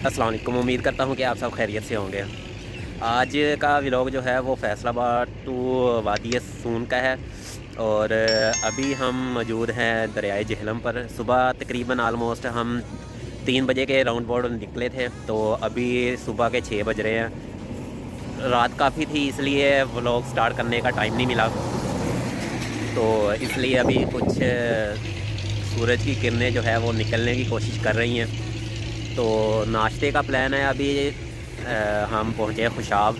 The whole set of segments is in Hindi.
अस्सलाम वालेकुम। उम्मीद करता हूँ कि आप सब खैरियत से होंगे। आज का व्लॉग जो है वो फैसलाबाद टू वादी सून का है और अभी हम मौजूद हैं दरियाए जेहलम पर। सुबह तकरीबन आलमोस्ट हम 3 बजे के राउंड अबाउट निकले थे, तो अभी सुबह के 6 बज रहे हैं। रात काफ़ी थी इसलिए व्लॉग स्टार्ट करने का टाइम नहीं मिला, तो इसलिए अभी कुछ सूरज की किरणें जो है वो निकलने की कोशिश कर रही हैं। तो नाश्ते का प्लान है अभी। हम पहुँचे खुशाब,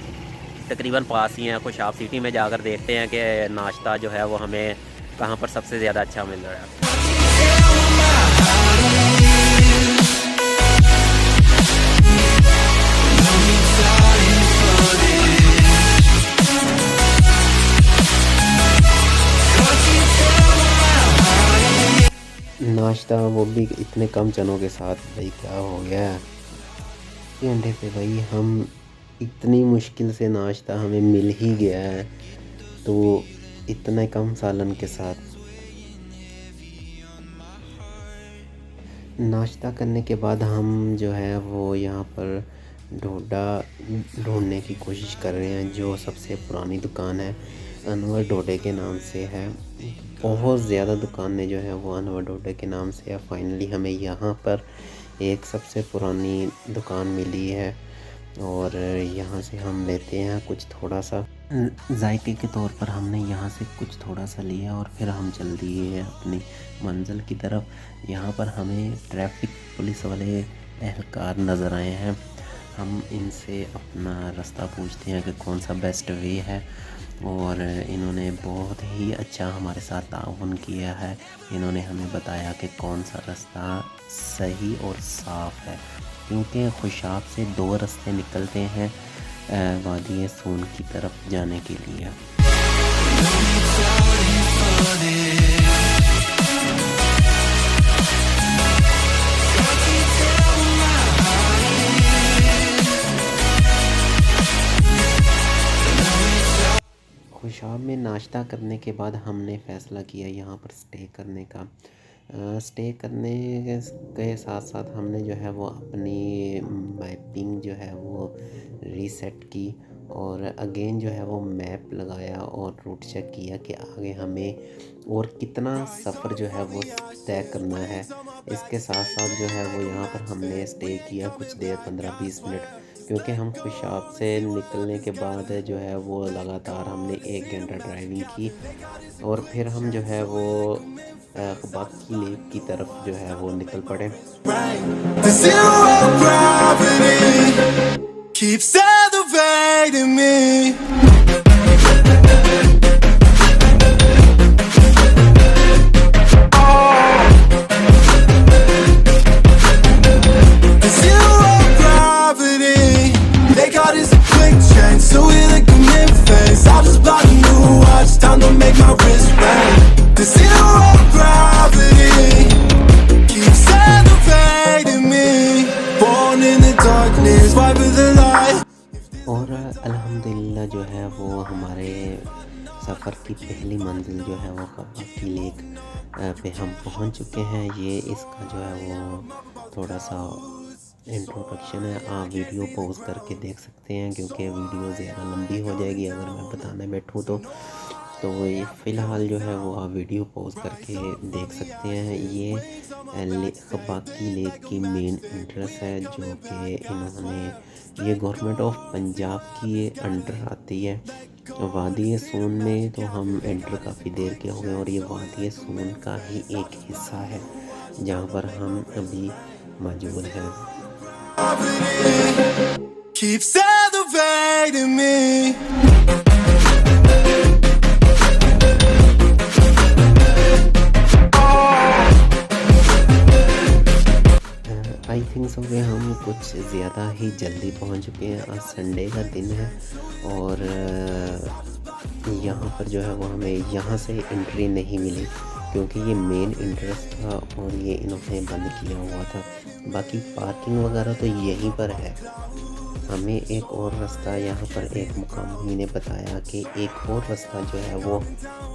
तकरीबन पास ही हैं। खुशाब सिटी में जाकर देखते हैं कि नाश्ता जो है वो हमें कहाँ पर सबसे ज़्यादा अच्छा मिल रहा है। नाश्ता वो भी इतने कम चनों के साथ, भाई क्या हो गया है ये अंडे पे। भाई हम इतनी मुश्किल से नाश्ता हमें मिल ही गया है, तो इतने कम सालन के साथ नाश्ता करने के बाद हम जो है वो यहाँ पर डोडा ढूंढने की कोशिश कर रहे हैं। जो सबसे पुरानी दुकान है अनवर डोडे के नाम से है। बहुत ज़्यादा दुकानें जो है वो अनवर डोडे के नाम से है। फाइनली हमें यहाँ पर एक सबसे पुरानी दुकान मिली है और यहाँ से हम लेते हैं कुछ थोड़ा सा जायके के तौर पर। हमने यहाँ से कुछ थोड़ा सा लिया और फिर हम चल दिए अपनी मंजिल की तरफ। यहाँ पर हमें ट्रैफिक पुलिस वाले एहलकार नज़र आए हैं। हम इनसे अपना रास्ता पूछते हैं कि कौन सा बेस्ट वे है, और इन्होंने बहुत ही अच्छा हमारे साथ ताउन किया है। इन्होंने हमें बताया कि कौन सा रास्ता सही और साफ़ है, क्योंकि खुशाब से 2 रास्ते निकलते हैं वादी सून की तरफ जाने के लिए। खुशाब में नाश्ता करने के बाद हमने फ़ैसला किया यहाँ पर स्टे करने का। स्टे करने के साथ साथ हमने जो है वो अपनी मैपिंग जो है वो रीसेट की और अगेन जो है वो मैप लगाया और रूट चेक किया कि आगे हमें और कितना सफ़र जो है वो तय करना है। इसके साथ साथ जो है वो यहाँ पर हमने स्टे किया कुछ देर, 15-20 मिनट, क्योंकि हम खुशाब से निकलने के बाद जो है वो लगातार हमने 1 घंटा ड्राइविंग की और फिर हम जो है वो बाकी लेक की तरफ जो है वो निकल पड़े। Keeps elevating me. और अल्हम्दुलिल्लाह जो है वो हमारे सफ़र की पहली मंजिल जो है वो खबाकी लेक पे हम पहुंच चुके हैं। ये इसका जो है वो थोड़ा सा इंट्रोडक्शन है। आप वीडियो पॉज करके देख सकते हैं, क्योंकि वीडियो ज़्यादा लंबी हो जाएगी अगर मैं बताने बैठूँ तो ये फ़िलहाल जो है वो आप वीडियो पॉज करके देख सकते हैं। ये खबाकी लेक की मेन एंट्रेंस है, जो कि इन्होंने ये गवर्नमेंट ऑफ पंजाब की अंडर आती है। वादी सून में तो हम एंटर काफ़ी देर के हो गए और ये वादी सून का ही एक हिस्सा है जहाँ पर हम अभी मौजूद हैं। Keeps elevating me. I think so कि हम कुछ ज़्यादा ही जल्दी पहुंच चुके हैं। आज संडे का दिन है और यहाँ पर जो है वो हमें यहाँ से एंट्री नहीं मिली, क्योंकि ये मेन एंट्रेंस था और ये इन्होंने बंद किया हुआ था। बाकी पार्किंग वगैरह तो यहीं पर है। हमें एक और रास्ता यहाँ पर एक मुकामी ने बताया कि एक और रास्ता जो है वो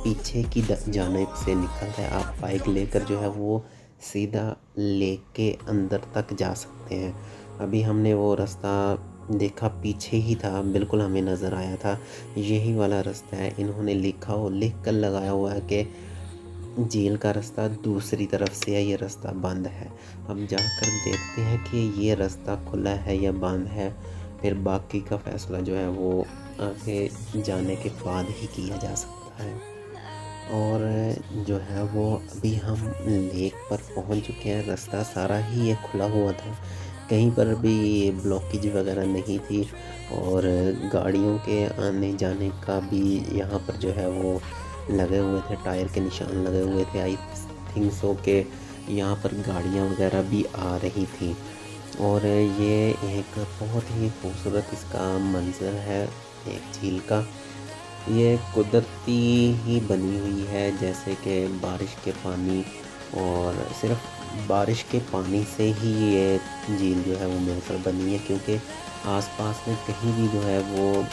पीछे की जानिब से निकलता है। आप बाइक लेकर जो है वो सीधा लेक के अंदर तक जा सकते हैं। अभी हमने वो रास्ता देखा, पीछे ही था, बिल्कुल हमें नज़र आया था यही वाला रास्ता है। इन्होंने लिख कर लगाया हुआ है कि झील का रास्ता दूसरी तरफ से है, ये रास्ता बंद है। अब जाकर देखते हैं कि ये रास्ता खुला है या बंद है, फिर बाकी का फ़ैसला जो है वो आगे जाने के बाद ही किया जा सकता है। और जो है वो अभी हम लेक पर पहुंच चुके हैं। रास्ता सारा ही ये खुला हुआ था, कहीं पर भी ब्लॉकेज वगैरह नहीं थी, और गाड़ियों के आने जाने का भी यहाँ पर जो है वो लगे हुए थे, टायर के निशान लगे हुए थे। आई थिंक सो के यहाँ पर गाड़ियाँ वगैरह भी आ रही थी। और ये एक बहुत ही खूबसूरत इसका मंज़र है, एक झील का। ये कुदरती ही बनी हुई है, जैसे कि बारिश के पानी, और सिर्फ बारिश के पानी से ही ये झील जो है वो मिलकर बनी है, क्योंकि आसपास में कहीं भी जो है वो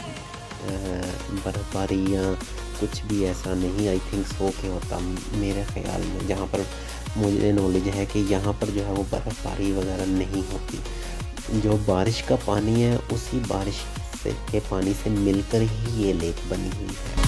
बर्फ़बारी या कुछ भी ऐसा नहीं आई थिंक सो के होता मेरे ख़्याल में। जहाँ पर मुझे नॉलेज है कि यहाँ पर जो है वो बर्फ़बारी वगैरह नहीं होती। जो बारिश का पानी है उसी बारिश से के पानी से मिलकर ही ये लेक बनी हुई है।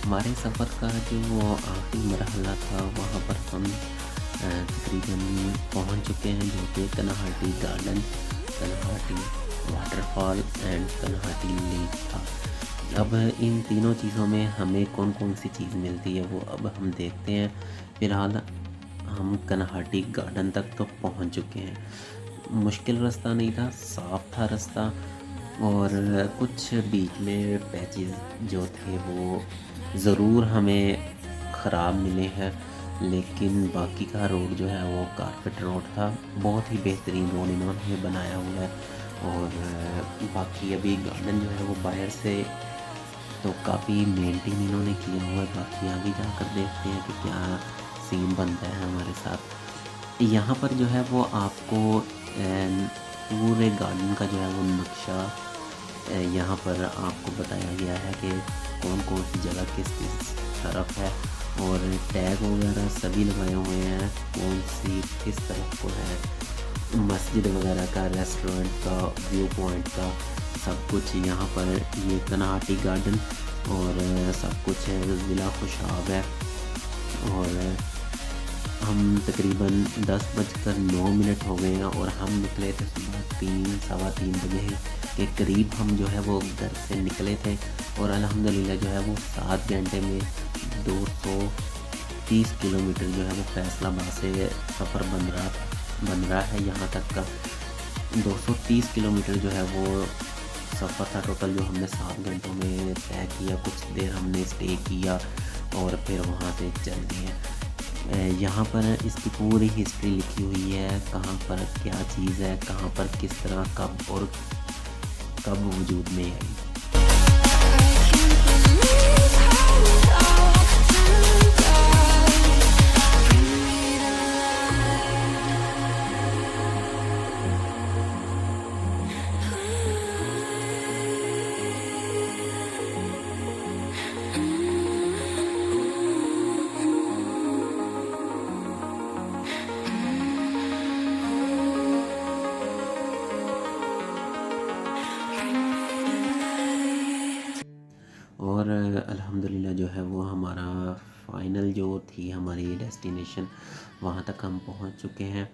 हमारे सफ़र का जो वो आखिरी मरहला था, वहाँ पर हम तकरीबन पहुँच चुके हैं, जो कि कनाहाटी गार्डन, कनाहाटी वाटरफॉल एंड कनाहाटी लेक था। अब इन तीनों चीज़ों में हमें कौन कौन सी चीज़ मिलती है वो अब हम देखते हैं। फ़िलहाल हम कनाहाटी गार्डन तक तो पहुँच चुके हैं। मुश्किल रास्ता नहीं था, साफ़ था रास्ता, और कुछ बीच में पैचेस जो थे वो ज़रूर हमें ख़राब मिले हैं, लेकिन बाकी का रोड जो है वो कारपेट रोड था। बहुत ही बेहतरीन रोड इन्होंने बनाया हुआ है। और बाकी अभी गार्डन जो है वो बाहर से तो काफ़ी मेंटेन इन्होंने किया हुआ है। बाकी आगे जाकर देखते हैं कि क्या सीन बनता है हमारे साथ। यहाँ पर जो है वो आपको पूरे गार्डन का जो है वो नक्शा यहाँ पर आपको बताया गया है कि कौन कौन सी जगह किस किस तरफ है, और टैग वगैरह सभी लगाए हुए हैं, कौन सी किस तरफ को है, मस्जिद वगैरह का, रेस्टोरेंट का, व्यू पॉइंट का, सब कुछ यहाँ पर। ये कनाहाटी गार्डन और सब कुछ है, ज़िला खुशाब है। और हम तकरीबन 10:09 हो गए हैं, और हम निकले थे सुबह 3 सवा 3 बजे के करीब हम जो है वो घर से निकले थे। और अल्हम्दुलिल्लाह जो है वो 7 घंटे में 230 किलोमीटर जो है वो फैसलाबाद से सफ़र बन रहा है यहाँ तक का। 230 किलोमीटर जो है वो सफ़र था टोटल, जो हमने 7 घंटों में तय किया। कुछ देर हमने स्टे किया और फिर वहाँ से चल दिए। यहाँ पर इसकी पूरी हिस्ट्री लिखी हुई है, कहाँ पर क्या चीज़ है, कहाँ पर किस तरह कब वजूद में आई। और अल्हम्दुलिल्लाह जो है वो हमारा फ़ाइनल जो थी हमारी डेस्टिनेशन, वहाँ तक हम पहुँच चुके हैं।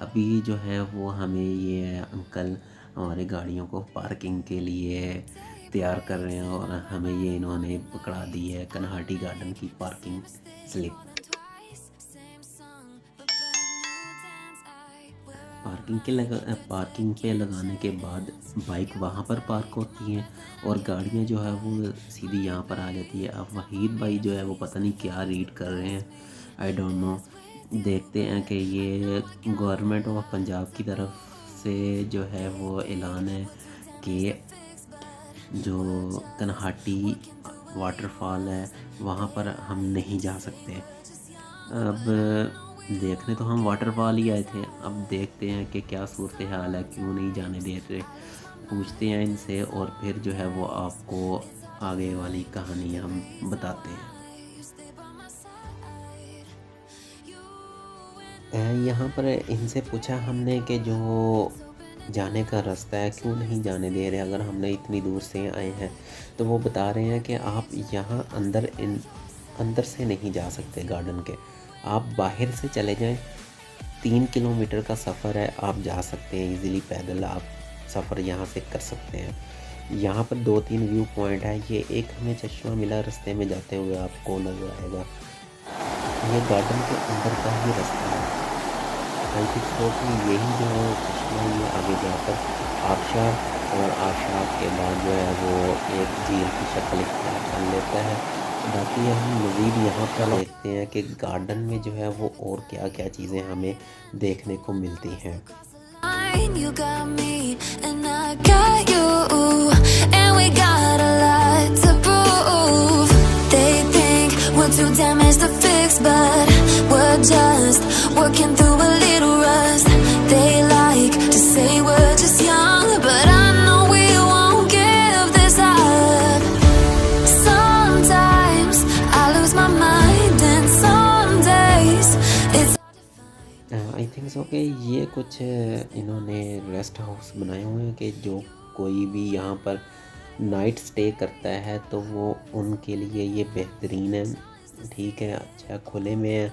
अभी जो है वो हमें ये अंकल हमारे गाड़ियों को पार्किंग के लिए तैयार कर रहे हैं, और हमें ये इन्होंने पकड़ा दी है कनाहाटी गार्डन की पार्किंग स्लिप। पार्किंग पे लगाने के बाद बाइक वहाँ पर पार्क होती हैं, और गाड़ियाँ जो है वो सीधी यहाँ पर आ जाती है। अब वहीद भाई जो है वो पता नहीं क्या रीड कर रहे हैं, आई डोंट नो। देखते हैं कि ये गवर्नमेंट ऑफ पंजाब की तरफ से जो है वो ऐलान है कि जो कनहाटी वाटरफॉल है वहाँ पर हम नहीं जा सकते। अब देखने तो हम वाटरफॉल ही आए थे, अब देखते हैं कि क्या सूरत हाल है, क्यों नहीं जाने देते। पूछते हैं इनसे और फिर जो है वो आपको आगे वाली कहानी हम बताते हैं। यहाँ पर इनसे पूछा हमने कि जो जाने का रास्ता है क्यों नहीं जाने दे रहे, अगर हमने इतनी दूर से आए हैं। तो वो बता रहे हैं कि आप यहाँ अंदर से नहीं जा सकते गार्डन के, आप बाहर से चले जाएं। 3 किलोमीटर का सफ़र है, आप जा सकते हैं इजीली, पैदल आप सफ़र यहाँ से कर सकते हैं। यहाँ पर 2-3 व्यू पॉइंट है। ये एक हमें चश्मा मिला रास्ते में जाते हुए, आपको नज़र आएगा। ये गार्डन के अंदर का ही रास्ता है। आई थिंक सो कि यही जो है चश्मा ये आगे जाकर आबशार, और आबशार के बाद जो है वो एक झील की शक्ल इख्तियार कर लेता है। बाकी हम मज़ीद यहाँ पर देखते हैं कि गार्डन में जो है वो और क्या क्या चीज़ें हमें देखने को मिलती हैं। You got me and I got you, and we got a lot to prove. They think we're too damaged to fix, but we're just working through a little rust. They like to say we're just young, but I know we won't give this up. Sometimes I lose my mind, and some days it's I think so कि ये कुछ इन्होंने रेस्ट हाउस बनाए हुए हैं कि जो कोई भी यहाँ पर नाइट स्टे करता है तो वो उनके लिए ये बेहतरीन है। ठीक है, अच्छा खुले में है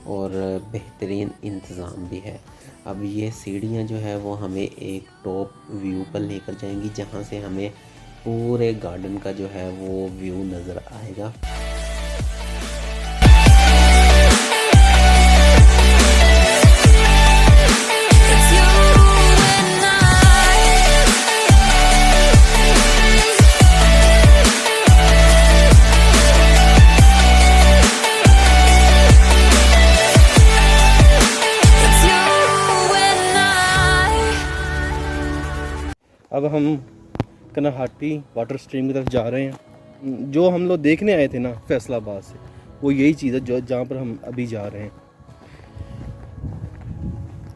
और बेहतरीन इंतज़ाम भी है। अब ये सीढ़ियाँ जो है वो हमें एक टॉप व्यू पर लेकर जाएंगी, जहाँ से हमें पूरे गार्डन का जो है वो व्यू नज़र आएगा। अब हम कनहाटी वाटर स्ट्रीम की तरफ जा रहे हैं। जो हम लोग देखने आए थे ना फैसलाबाद से, वो यही चीज़ है जो जहाँ पर हम अभी जा रहे हैं।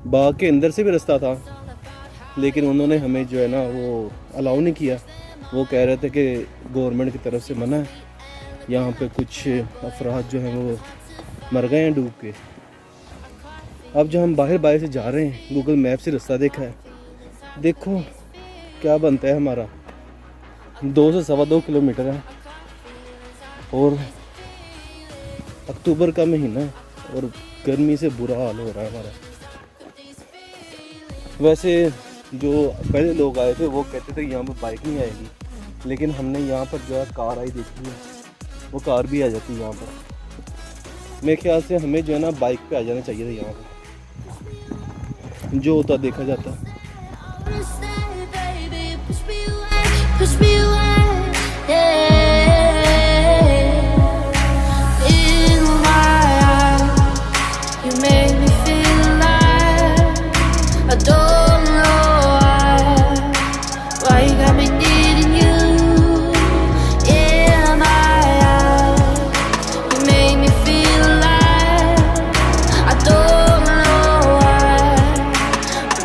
बाग के अंदर से भी रास्ता था, लेकिन उन्होंने हमें जो है ना वो अलाउ नहीं किया। वो कह रहे थे कि गवर्नमेंट की तरफ से मना है, यहाँ पे कुछ अफराद जो हैं वो मर गए हैं डूब के। अब जो हम बाहर से जा रहे हैं, गूगल मैप से रास्ता देखा है, देखो क्या बनता है हमारा 2 से 2.25 किलोमीटर है, और अक्टूबर का महीना है और गर्मी से बुरा हाल हो रहा है हमारा। वैसे जो पहले लोग आए थे वो कहते थे यहाँ पर बाइक नहीं आएगी, लेकिन हमने यहाँ पर जो है कार आई देखी है, वो कार भी आ जाती है यहाँ पर। मेरे ख्याल से हमें जो है ना बाइक पे आ जाना चाहिए था, यहाँ पर जो होता देखा जाता। push me away, yeah. In my eyes, you make me feel alive. I don't know why you got me needing you. In my eyes, you make me feel alive. I don't know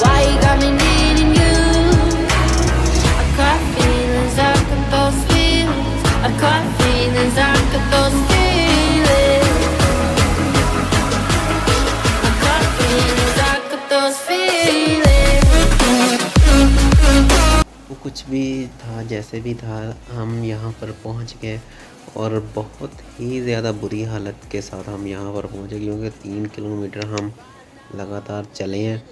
why you got me needing you. I got feelings, I got those feelings. I got feelings, I got those feelings. I got feelings, I got those feelings. वो कुछ भी था, जैसे भी था, हम यहाँ पर पहुँच गए और बहुत ही ज़्यादा बुरी हालत के साथ हम यहाँ पर पहुँचे, क्योंकि 3 किलोमीटर हम लगातार चले हैं।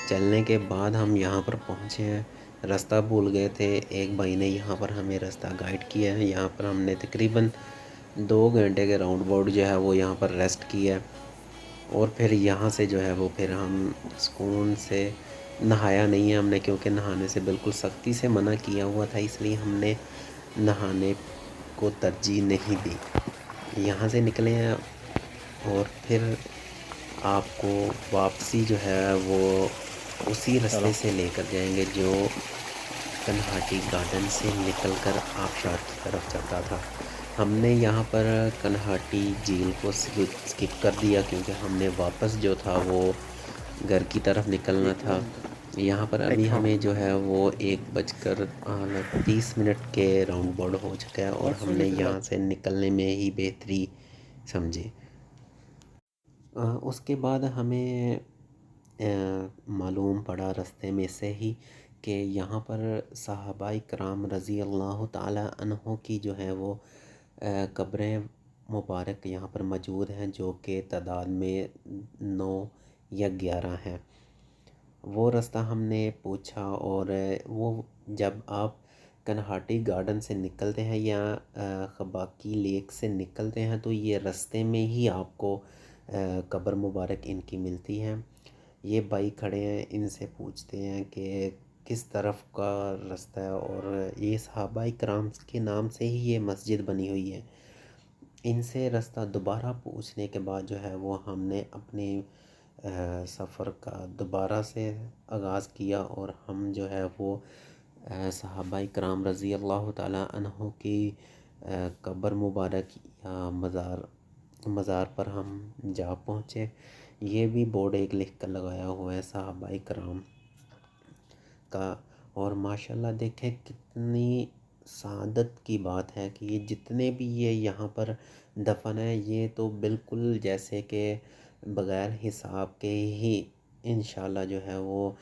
चलने के बाद हम यहाँ पर पहुँचे हैं। रास्ता भूल गए थे, एक भाई ने यहाँ पर हमें रास्ता गाइड किया है। यहाँ पर हमने तकरीबन 2 घंटे के राउंड अबाउट जो है वो यहाँ पर रेस्ट किया, और फिर यहाँ से जो है वो फिर हम सुकून से नहाया नहीं है हमने, क्योंकि नहाने से बिल्कुल सख्ती से मना किया हुआ था, इसलिए हमने नहाने को तरजीह नहीं दी। यहाँ से निकले हैं और फिर आपको वापसी जो है वो उसी रास्ते से लेकर जाएंगे जो कन्हाटी गार्डन से निकलकर आबशार की तरफ जाता था। हमने यहाँ पर कन्हाटी झील को स्किप कर दिया क्योंकि हमने वापस जो था वो घर की तरफ निकलना था। यहाँ पर अभी हमें जो है वो 1:30 के राउंड बोर्ड हो चुका है और हमने यहाँ से निकलने में ही बेहतरी समझी। उसके बाद हमें मालूम पड़ा रास्ते में से ही कि यहाँ पर सहाबाए कराम रज़ी अल्लाह ताला अन्हों की जो है वो कब्रें मुबारक यहाँ पर मौजूद हैं, जो कि तादाद में 9 या 11 हैं। वो रास्ता हमने पूछा और वो जब आप कन्हाटी गार्डन से निकलते हैं या खबाकी लेक से निकलते हैं तो ये रास्ते में ही आपको कब्र मुबारक इनकी मिलती हैं। ये भाई खड़े हैं, इनसे पूछते हैं कि किस तरफ का रास्ता है और ये सहाबाए कराम के नाम से ही ये मस्जिद बनी हुई है। इनसे रास्ता दोबारा पूछने के बाद जो है वो हमने अपने सफ़र का दोबारा से आगाज़ किया और हम जो है वो सहाबाए कराम रज़ी अल्लाह ताला अन्हों की कब्र मुबारक या मज़ार पर हम जा पहुँचे। ये भी बोर्ड एक लिख कर लगाया हुआ है सहाबाए कराम का। और माशाल्लाह देखें कितनी सादत की बात है कि ये जितने भी ये यहाँ पर दफन है ये तो बिल्कुल जैसे कि बग़ैर हिसाब के ही इंशाल्लाह जो है वो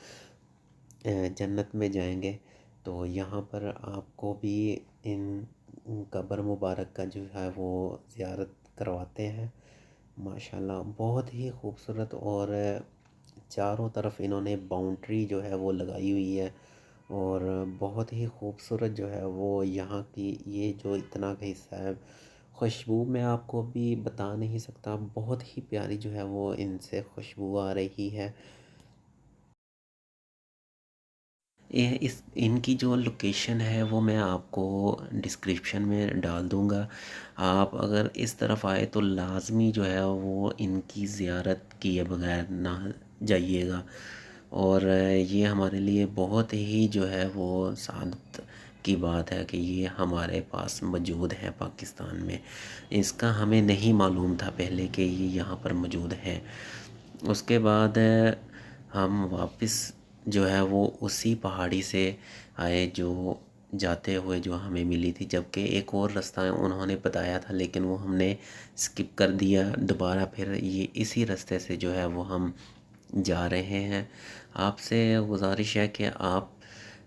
जन्नत में जाएंगे। तो यहाँ पर आपको भी इन कब्र मुबारक का जो है वो ज़ियारत करवाते हैं। माशाल्लाह बहुत ही खूबसूरत और चारों तरफ इन्होंने बाउंड्री जो है वो लगाई हुई है और बहुत ही खूबसूरत जो है वो यहाँ की ये जो इतना का हिस्सा है। खुशबू मैं आपको भी बता नहीं सकता, बहुत ही प्यारी जो है वो इनसे खुशबू आ रही है। इनकी जो लोकेशन है वो मैं आपको डिस्क्रिप्शन में डाल दूँगा। आप अगर इस तरफ आए तो लाज़मी जो है वो इनकी ज़ियारत किए बगैर ना जाइएगा। और ये हमारे लिए बहुत ही जो है वो सादत की बात है कि ये हमारे पास मौजूद है पाकिस्तान में। इसका हमें नहीं मालूम था पहले कि ये यहाँ पर मौजूद है। उसके बाद हम वापस जो है वो उसी पहाड़ी से आए जो जाते हुए जो हमें मिली थी, जबकि एक और रास्ता उन्होंने बताया था लेकिन वो हमने स्किप कर दिया। दोबारा फिर ये इसी रास्ते से जो है वो हम जा रहे हैं। आपसे गुजारिश है कि आप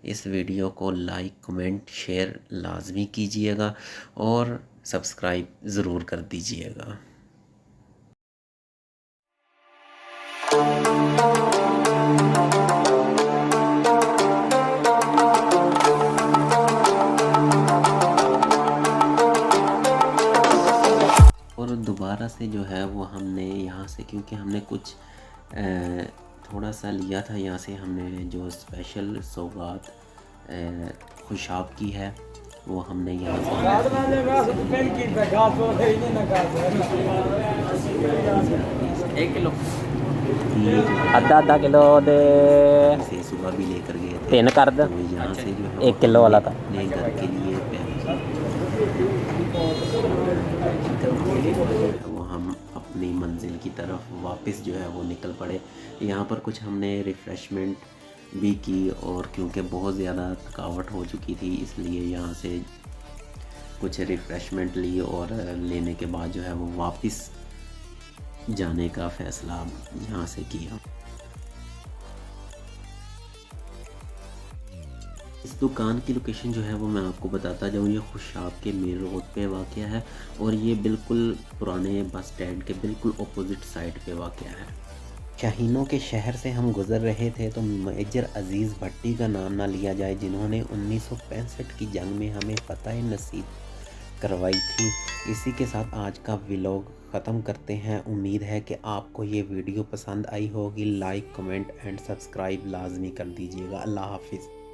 इस वीडियो को लाइक कमेंट शेयर लाजमी कीजिएगा और सब्सक्राइब ज़रूर कर दीजिएगा। और दोबारा से जो है वो हमने यहाँ से, क्योंकि हमने कुछ थोड़ा सा लिया था यहाँ से, हमने जो स्पेशल सौगात खुशाब की है वो हमने यहाँ से 1 किलो आधा किलो दे से सुबह भी लेकर गए थे। 3 कर दे, तो यहाँ से जो है 1 किलो वाला था। अपने घर के लिए वो हम अपनी मंजिल की तरफ वापस जो है वो निकल पड़े। यहाँ पर कुछ हमने रिफ़्रेशमेंट भी की और क्योंकि बहुत ज़्यादा थकावट हो चुकी थी इसलिए यहाँ से कुछ रिफ़्रेशमेंट ली और लेने के बाद जो है वो वापस जाने का फ़ैसला यहाँ से किया। इस दुकान की लोकेशन जो है वो मैं आपको बताता जाऊँ। ये खुशाब के मेन रोड पे वाक़या है और ये बिल्कुल पुराने बस स्टैंड के बिल्कुल अपोजिट साइड पे वाक़या है। शाहीनों के शहर से हम गुज़र रहे थे तो मेजर अज़ीज़ भट्टी का नाम ना लिया जाए, जिन्होंने 1965 की जंग में हमें फ़तह नसीब करवाई थी। इसी के साथ आज का व्लॉग ख़त्म करते हैं। उम्मीद है कि आपको ये वीडियो पसंद आई होगी। लाइक कमेंट एंड सब्सक्राइब लाजमी कर दीजिएगा। अल्लाह हाफिज़।